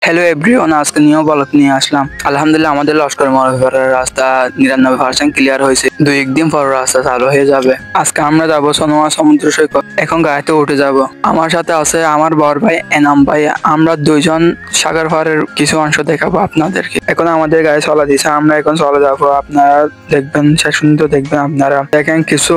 Hello everyone, আজকে new blog নিয়ে আসলাম। আলহামদুলিল্লাহ আমাদের লস্কর মরফের রাস্তা 99% ক্লিয়ার হয়েছে। 2-1 দিন পর রাস্তা চালু হয়ে যাবে। আজকে আমরা যাবো সোনোয়া সমুদ্র সৈকত। এখন গাড়িতে উঠে যাব। আমার সাথে আছে আমার বড় ভাই এনাম ভাই। আমরা দুইজন সাগর পাড়ের কিছু অংশ দেখাবো আপনাদেরকে। এখন আমাদের গাড়ি চলা দিয়েছে, আমরা এখন চলে যাবো। আপনারা দেখবেন, শেষ পর্যন্ত দেখবেন। আপনারা দেখেন কিছু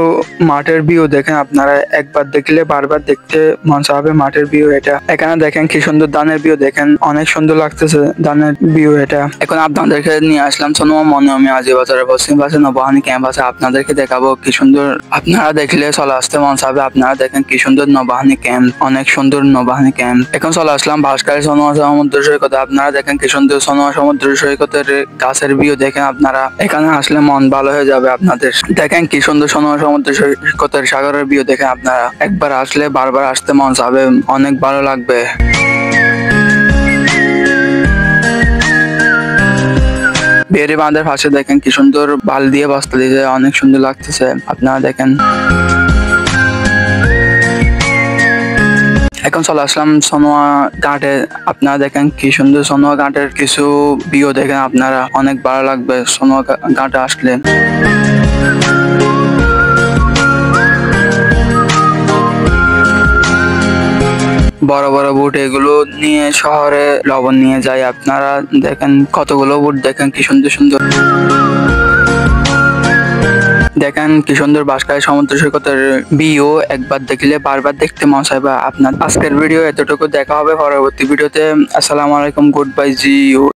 মাঠের ভিউ দেখেন। আপনারা একবার দেখলে বারবার দেখতে মন চাবে মাঠের ভিউ। এটা এখানে দেখেন কি সুন্দর ধানের ভিউ দেখেন, অনেক সুন্দর লাগতেছে ধানের ভিউ এটা। এখন আপনাদেরকে নিয়ে আসলাম সোনোয়া মনিয়মী আজি বাজারের পশ্চিম পাশে নবহানি ক্যাম্প আছে, আপনাদেরকে দেখাবো কি সুন্দর। আপনারা দেখলে চলে আসতে মন চাবে। আপনারা দেখেন কি সুন্দর নবহানি ক্যাম্প, অনেক সুন্দর নবহানি ক্যাম্প। এখন চলে আসলাম ভাস্করের সোনোয়া সমুদ্র সৈকতে। আপনারা দেখেন কি সুন্দর সোনোয়া সমুদ্র সৈকতের গাছের ভিউ দেখেন। আপনারা এখানে আসলে মন ভালো হয়ে যাবে আপনাদের। দেখেন কি সুন্দর সোনোয়া সমুদ্র সৈকতের সাগরের ভিউ দেখেন। আপনারা একবার আসলে বারবার আসতে মন চাবে, অনেক ভালো লাগবে। বেড়ে বাঁধের পাশে দেখেন কি সুন্দর বাল দিয়ে বস্তা দিয়েছে, অনেক সুন্দর লাগতেছে। আপনারা দেখেন। এখন চলে আসলাম সোনোয়া ঘাটে। আপনারা দেখেন কি সুন্দর সোনোয়া ঘাটের কিছু ভিউ দেখেন। আপনারা অনেক ভালো লাগবে সোনোয়া ঘাটে আসলে। বড় বড় বুট এগুলো নিয়ে শহরে লবণ নিয়ে যায়। আপনারা দেখেন কতগুলো বুট দেখেন কি সুন্দর সুন্দর। দেখেন কি সুন্দর ভাস্করের সমুদ্র সৈকতের ভিউ, একবার দেখলে বারবার দেখতে মন চাইবে আপনার। আজকের ভিডিও এতটুকু, দেখা হবে পরবর্তী ভিডিওতে। আসসালামু আলাইকুম, গুড বাই, জি ইউ।